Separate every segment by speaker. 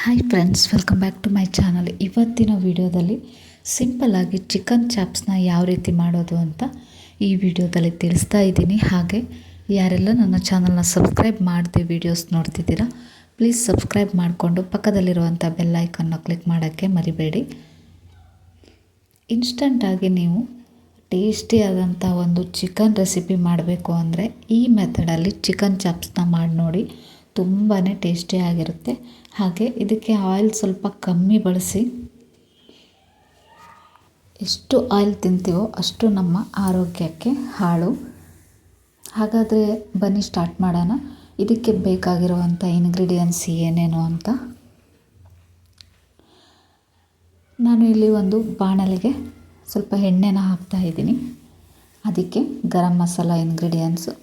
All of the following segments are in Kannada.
Speaker 1: Hi friends, welcome back to my channel. ಇವತ್ತಿನ ವಿಡಿಯೋದಲ್ಲಿ ಸಿಂಪಲ್ಲಾಗಿ ಚಿಕನ್ ಚಾಪ್ಸ್ನ ಯಾವ ರೀತಿ ಮಾಡೋದು ಅಂತ ಈ ವಿಡಿಯೋದಲ್ಲಿ ತಿಳಿಸ್ತಾ ಇದ್ದೀನಿ. ಹಾಗೆ ಯಾರೆಲ್ಲ ನನ್ನ ಚಾನಲ್ನ ಸಬ್ಸ್ಕ್ರೈಬ್ ಮಾಡದೆ ವೀಡಿಯೋಸ್ ನೋಡ್ತಿದ್ದೀರಾ, ಪ್ಲೀಸ್ ಸಬ್ಸ್ಕ್ರೈಬ್ ಮಾಡಿಕೊಂಡು ಪಕ್ಕದಲ್ಲಿರುವಂಥ ಬೆಲ್ ಐಕನ್ನ ಕ್ಲಿಕ್ ಮಾಡೋಕ್ಕೆ ಮರಿಬೇಡಿ. ಇನ್ಸ್ಟಂಟಾಗಿ ನೀವು ಟೇಸ್ಟಿಯಾದಂಥ ಒಂದು ಚಿಕನ್ ರೆಸಿಪಿ ಮಾಡಬೇಕು ಅಂದರೆ ಈ ಮೆಥಡಲ್ಲಿ ಚಿಕನ್ ಚಾಪ್ಸ್ನ ಮಾಡಿ ನೋಡಿ, ತುಂಬಾ ಟೇಸ್ಟಿಯಾಗಿರುತ್ತೆ. ಹಾಗೆ ಇದಕ್ಕೆ ಆಯಿಲ್ ಸ್ವಲ್ಪ ಕಮ್ಮಿ ಬಳಸಿ. ಎಷ್ಟು ಆಯಿಲ್ ತಿಂತೀವೋ ಅಷ್ಟು ನಮ್ಮ ಆರೋಗ್ಯಕ್ಕೆ ಹಾಳು. ಹಾಗಾದರೆ ಬನ್ನಿ ಸ್ಟಾರ್ಟ್ ಮಾಡೋಣ. ಇದಕ್ಕೆ ಬೇಕಾಗಿರುವಂಥ ಇಂಗ್ರೀಡಿಯೆಂಟ್ಸ್ ಏನೇನು ಅಂತ. ನಾನು ಇಲ್ಲಿ ಒಂದು ಬಾಣಲೆಗೆ ಸ್ವಲ್ಪ ಎಣ್ಣೆನ ಹಾಕ್ತಾಯಿದ್ದೀನಿ. ಅದಕ್ಕೆ ಗರಂ ಮಸಾಲ ಇಂಗ್ರೀಡಿಯೆಂಟ್ಸು,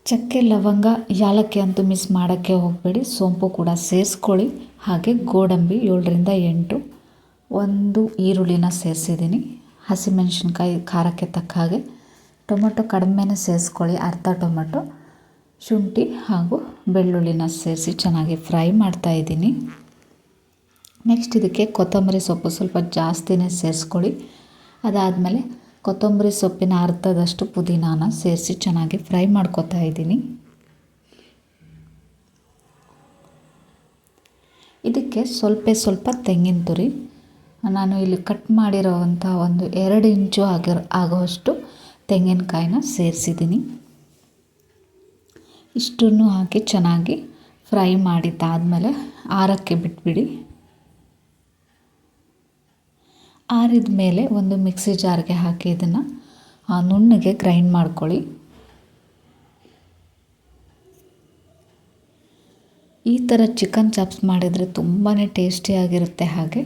Speaker 1: ಚಕ್ಕೆ, ಲವಂಗ, ಯಾಲಕ್ಕಿ ಅಂತೂ ಮಿಸ್ ಮಾಡೋಕ್ಕೆ ಹೋಗಬೇಡಿ, ಸೋಂಪು ಕೂಡ ಸೇರಿಸ್ಕೊಳ್ಳಿ. ಹಾಗೆ ಗೋಡಂಬಿ 7ರಿಂದ 8, ಒಂದು ಈರುಳ್ಳಿನ ಸೇರಿಸಿದ್ದೀನಿ. ಹಸಿಮೆಣಸಿನ್ಕಾಯಿ ಖಾರಕ್ಕೆ ತಕ್ಕ ಹಾಗೆ, ಟೊಮೊಟೊ ಕಡಿಮೆನೇ ಸೇರಿಸ್ಕೊಳ್ಳಿ, ಅರ್ಧ ಟೊಮೊಟೊ, ಶುಂಠಿ ಹಾಗೂ ಬೆಳ್ಳುಳ್ಳಿನ ಸೇರಿಸಿ ಚೆನ್ನಾಗಿ ಫ್ರೈ ಮಾಡ್ತಾಯಿದ್ದೀನಿ. ನೆಕ್ಸ್ಟ್ ಇದಕ್ಕೆ ಕೊತ್ತಂಬರಿ ಸೊಪ್ಪು ಸ್ವಲ್ಪ ಜಾಸ್ತಿನೇ ಸೇರಿಸ್ಕೊಳ್ಳಿ. ಅದಾದಮೇಲೆ ಕೊತ್ತಂಬರಿ ಸೊಪ್ಪಿನ ಅರ್ಧದಷ್ಟು ಪುದೀನಾನ ಸೇರಿಸಿ ಚೆನ್ನಾಗಿ ಫ್ರೈ ಮಾಡ್ಕೊತಾ ಇದ್ದೀನಿ. ಇದಕ್ಕೆ ಸ್ವಲ್ಪ ತೆಂಗಿನ ತುರಿ, ನಾನು ಇಲ್ಲಿ ಕಟ್ ಮಾಡಿರೋವಂಥ ಒಂದು 2 ಇಂಚು ಆಗೋವಷ್ಟು ತೆಂಗಿನಕಾಯಿನ ಸೇರಿಸಿದ್ದೀನಿ. ಇಷ್ಟನ್ನು ಹಾಕಿ ಚೆನ್ನಾಗಿ ಫ್ರೈ ಮಾಡಿದ್ದಾದಮೇಲೆ ಆರಕ್ಕೆ ಬಿಟ್ಬಿಡಿ. ಆರಿದ ಮೇಲೆ ಒಂದು ಮಿಕ್ಸಿ ಜಾರ್ಗೆ ಹಾಕಿ ಇದನ್ನು ನುಣ್ಣಗೆ ಗ್ರೈಂಡ್ ಮಾಡ್ಕೊಳ್ಳಿ. ಈ ಥರ ಚಿಕನ್ ಚಾಪ್ಸ್ ಮಾಡಿದರೆ ತುಂಬಾ ಟೇಸ್ಟಿಯಾಗಿರುತ್ತೆ. ಹಾಗೆ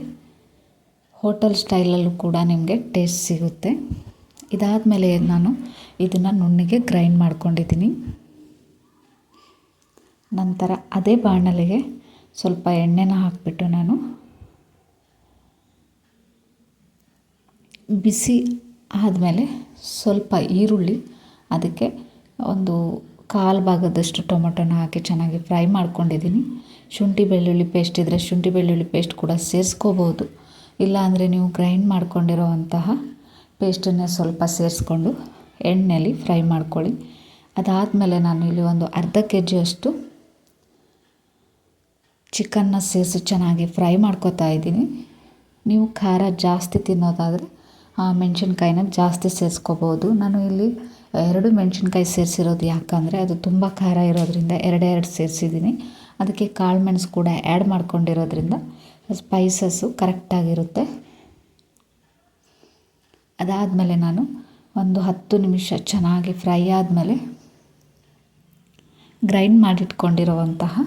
Speaker 1: ಹೋಟೆಲ್ ಸ್ಟೈಲಲ್ಲೂ ಕೂಡ ನಿಮಗೆ ಟೇಸ್ಟ್ ಸಿಗುತ್ತೆ. ಇದಾದಮೇಲೆ ನಾನು ಇದನ್ನು ನುಣ್ಣಗೆ ಗ್ರೈಂಡ್ ಮಾಡ್ಕೊಂಡಿದ್ದೀನಿ. ನಂತರ ಅದೇ ಬಾಣಲೆಗೆ ಸ್ವಲ್ಪ ಎಣ್ಣೆನ ಹಾಕಿಬಿಟ್ಟು ನಾನು ಬಿಸಿ ಆದಮೇಲೆ ಸ್ವಲ್ಪ ಈರುಳ್ಳಿ, ಅದಕ್ಕೆ ಒಂದು 1/4 ಭಾಗದಷ್ಟು ಟೊಮೊಟೊನ ಹಾಕಿ ಚೆನ್ನಾಗಿ ಫ್ರೈ ಮಾಡ್ಕೊಂಡಿದ್ದೀನಿ. ಶುಂಠಿ ಬೆಳ್ಳುಳ್ಳಿ ಪೇಸ್ಟ್ ಇದ್ದರೆ ಶುಂಠಿ ಬೆಳ್ಳುಳ್ಳಿ ಪೇಸ್ಟ್ ಕೂಡ ಸೇರಿಸ್ಕೋಬೋದು. ಇಲ್ಲಾಂದರೆ ನೀವು ಗ್ರೈಂಡ್ ಮಾಡ್ಕೊಂಡಿರೋವಂತಹ ಪೇಸ್ಟನ್ನೇ ಸ್ವಲ್ಪ ಸೇರಿಸ್ಕೊಂಡು ಎಣ್ಣೆಯಲ್ಲಿ ಫ್ರೈ ಮಾಡ್ಕೊಳ್ಳಿ. ಅದಾದಮೇಲೆ ನಾನು ಇಲ್ಲಿ ಒಂದು ಅರ್ಧ kg ಚಿಕನ್ನ ಸೇರಿಸಿ ಚೆನ್ನಾಗಿ ಫ್ರೈ ಮಾಡ್ಕೊತಾ ಇದ್ದೀನಿ. ನೀವು ಖಾರ ಜಾಸ್ತಿ ತಿನ್ನೋದಾದರೆ ಮೆಣಸಿನ್ಕಾಯಿನ ಜಾಸ್ತಿ ಸೇರಿಸ್ಕೋಬೋದು. ನಾನು ಇಲ್ಲಿ 2 ಮೆಣಸಿನ್ಕಾಯಿ ಸೇರಿಸಿರೋದು, ಯಾಕಂದರೆ ಅದು ತುಂಬ ಖಾರ ಇರೋದ್ರಿಂದ 2 ಸೇರಿಸಿದ್ದೀನಿ. ಅದಕ್ಕೆ ಕಾಳು ಮೆಣಸು ಕೂಡ ಆ್ಯಡ್ ಮಾಡ್ಕೊಂಡಿರೋದ್ರಿಂದ ಸ್ಪೈಸಸ್ಸು ಕರೆಕ್ಟಾಗಿರುತ್ತೆ. ಅದಾದಮೇಲೆ ನಾನು ಒಂದು 10 ನಿಮಿಷ ಚೆನ್ನಾಗಿ ಫ್ರೈ ಆದಮೇಲೆ ಗ್ರೈಂಡ್ ಮಾಡಿಟ್ಕೊಂಡಿರುವಂತಹ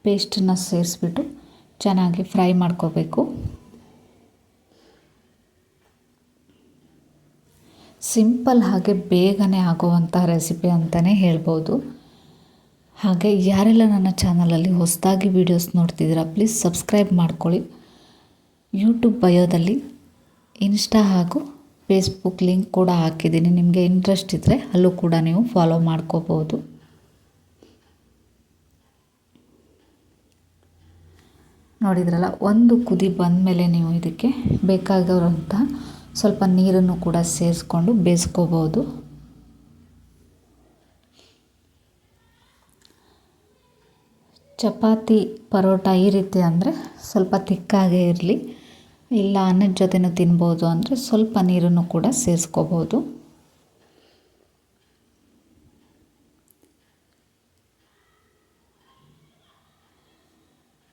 Speaker 1: ಪೇಸ್ಟನ್ನು ಸೇರಿಸ್ಬಿಟ್ಟು ಚೆನ್ನಾಗಿ ಫ್ರೈ ಮಾಡ್ಕೋಬೇಕು. ಸಿಂಪಲ್ ಹಾಗೆ ಬೇಗನೆ ಆಗುವಂಥ ರೆಸಿಪಿ ಅಂತಲೇ ಹೇಳ್ಬೋದು. ಹಾಗೆ ಯಾರೆಲ್ಲ ನನ್ನ ಚಾನಲಲ್ಲಿ ಹೊಸದಾಗಿ ವೀಡಿಯೋಸ್ ನೋಡ್ತಿದ್ದೀರಾ, ಪ್ಲೀಸ್ ಸಬ್ಸ್ಕ್ರೈಬ್ ಮಾಡ್ಕೊಳ್ಳಿ. ಯೂಟ್ಯೂಬ್ ಬಯೋದಲ್ಲಿ ಇನ್ಸ್ಟಾ ಹಾಗೂ ಫೇಸ್ಬುಕ್ ಲಿಂಕ್ ಕೂಡ ಹಾಕಿದ್ದೀನಿ. ನಿಮಗೆ ಇಂಟ್ರೆಸ್ಟ್ ಇದ್ದರೆ ಅಲ್ಲೂ ಕೂಡ ನೀವು ಫಾಲೋ ಮಾಡ್ಕೋಬೋದು. ನೋಡಿದ್ರಲ್ಲ, ಒಂದು ಕುದಿ ಬಂದಮೇಲೆ ನೀವು ಇದಕ್ಕೆ ಬೇಕಾಗಿರೋಂಥ ಸ್ವಲ್ಪ ನೀರನ್ನು ಕೂಡ ಸೇರಿಸ್ಕೊಂಡು ಬೇಯಿಸ್ಕೋಬೋದು. ಚಪಾತಿ, ಪರೋಟ ಈ ರೀತಿ ಅಂದರೆ ಸ್ವಲ್ಪ ತಿಕ್ಕಾಗೇ ಇರಲಿ, ಇಲ್ಲ ಅನ್ನದ ಜೊತೆನೂ ತಿನ್ಬೋದು ಅಂದರೆ ಸ್ವಲ್ಪ ನೀರನ್ನು ಕೂಡ ಸೇರಿಸ್ಕೋಬೋದು.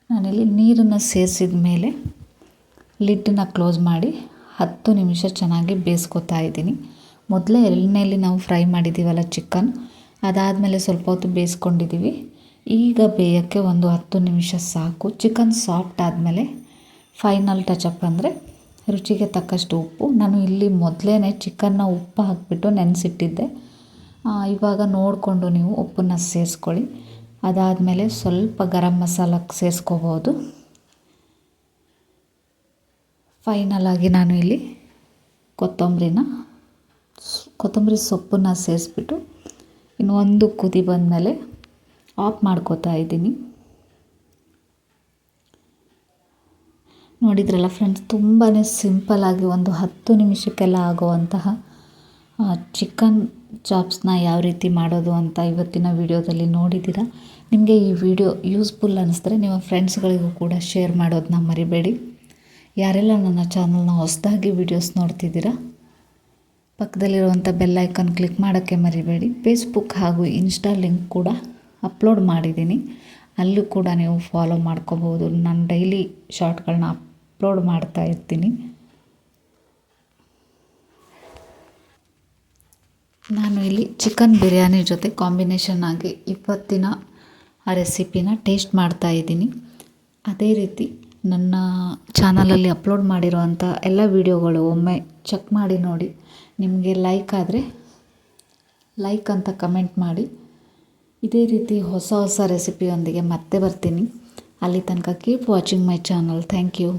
Speaker 1: ನಾನಿಲ್ಲಿ ನೀರನ್ನು ಸೇರಿಸಿದ ಮೇಲೆ ಲಿಡ್ಡನ್ನ ಕ್ಲೋಸ್ ಮಾಡಿ 10 ನಿಮಿಷ ಚೆನ್ನಾಗಿ ಬೇಯಿಸ್ಕೊತಾ ಇದ್ದೀನಿ. ಮೊದಲೇ ಎಣ್ಣೆಯಲ್ಲಿ ನಾವು ಫ್ರೈ ಮಾಡಿದ್ದೀವಲ್ಲ ಚಿಕನ್, ಅದಾದಮೇಲೆ ಸ್ವಲ್ಪ ಹೊತ್ತು ಬೇಯಿಸ್ಕೊಂಡಿದ್ದೀವಿ. ಈಗ ಬೇಯೋಕ್ಕೆ ಒಂದು 10 ನಿಮಿಷ ಸಾಕು. ಚಿಕನ್ ಸಾಫ್ಟ್ ಆದಮೇಲೆ ಫೈನಲ್ ಟಚಪ್ ಅಂದರೆ ರುಚಿಗೆ ತಕ್ಕಷ್ಟು ಉಪ್ಪು. ನಾನು ಇಲ್ಲಿ ಮೊದಲೇ ಚಿಕನ್ನ ಉಪ್ಪು ಹಾಕಿಬಿಟ್ಟು ನೆನೆಸಿಟ್ಟಿದ್ದೆ. ಇವಾಗ ನೋಡಿಕೊಂಡು ನೀವು ಉಪ್ಪನ್ನು ಸೇರಿಸ್ಕೊಳ್ಳಿ. ಅದಾದಮೇಲೆ ಸ್ವಲ್ಪ ಗರಂ ಮಸಾಲ ಸೇರಿಸ್ಕೋಬೋದು. ಫೈನಲಾಗಿ ನಾನು ಇಲ್ಲಿ ಕೊತ್ತಂಬರಿ ಸೊಪ್ಪನ್ನು ಸೇರಿಸ್ಬಿಟ್ಟು ಇನ್ನು ಒಂದು ಕುದಿ ಬಂದಮೇಲೆ ಆಫ್ ಮಾಡ್ಕೋತಾ ಇದ್ದೀನಿ. ನೋಡಿದ್ರಲ್ಲ ಫ್ರೆಂಡ್ಸ್, ತುಂಬಾ ಸಿಂಪಲ್ಲಾಗಿ ಒಂದು 10 ನಿಮಿಷಕ್ಕೆಲ್ಲ ಆಗುವಂತಹ ಚಿಕನ್ ಚಾಪ್ಸ್ನ ಯಾವ ರೀತಿ ಮಾಡೋದು ಅಂತ ಇವತ್ತಿನ ವಿಡಿಯೋದಲ್ಲಿ ನೋಡಿದ್ದೀರಾ. ನಿಮಗೆ ಈ ವಿಡಿಯೋ ಯೂಸ್ಫುಲ್ ಅನ್ನಿಸಿದ್ರೆ ನಿಮ್ಮ ಫ್ರೆಂಡ್ಸ್ಗಳಿಗೂ ಕೂಡ ಶೇರ್ ಮಾಡೋದನ್ನ ಮರಿಬೇಡಿ. ಯಾರೆಲ್ಲ ನನ್ನ ಚಾನಲ್ನ ಹೊಸದಾಗಿ ವಿಡಿಯೋಸ್ ನೋಡ್ತಿದ್ದೀರಾ, ಪಕ್ಕದಲ್ಲಿರುವಂಥ ಬೆಲ್ ಐಕಾನ್ ಕ್ಲಿಕ್ ಮಾಡೋಕ್ಕೆ ಮರಿಬೇಡಿ. ಫೇಸ್ಬುಕ್ ಹಾಗೂ ಇನ್ಸ್ಟಾ ಲಿಂಕ್ ಕೂಡ ಅಪ್ಲೋಡ್ ಮಾಡಿದ್ದೀನಿ, ಅಲ್ಲೂ ಕೂಡ ನೀವು ಫಾಲೋ ಮಾಡ್ಕೋಬೋದು. ನಾನು ಡೈಲಿ ಶಾರ್ಟ್ಗಳನ್ನ ಅಪ್ಲೋಡ್ ಮಾಡ್ತಾ ಇರ್ತೀನಿ. ನಾನು ಇಲ್ಲಿ ಚಿಕನ್ ಬಿರಿಯಾನಿ ಜೊತೆ ಕಾಂಬಿನೇಷನ್ ಆಗಿ ಇವತ್ತಿನ ಆ ರೆಸಿಪಿನ ಟೇಸ್ಟ್ ಮಾಡ್ತಾ ಇದ್ದೀನಿ. ಅದೇ ರೀತಿ ನನ್ನ ಚಾನಲಲ್ಲಿ ಅಪ್ಲೋಡ್ ಮಾಡಿರೋವಂಥ ಎಲ್ಲ ವಿಡಿಯೋಗಳು ಒಮ್ಮೆ ಚೆಕ್ ಮಾಡಿ ನೋಡಿ. ನಿಮಗೆ ಲೈಕ್ ಆದರೆ ಲೈಕ್ ಅಂತ ಕಮೆಂಟ್ ಮಾಡಿ. ಇದೇ ರೀತಿ ಹೊಸ ರೆಸಿಪಿಯೊಂದಿಗೆ ಮತ್ತೆ ಬರ್ತೀನಿ. ಅಲ್ಲಿ ತನಕ keep watching my channel. Thank you.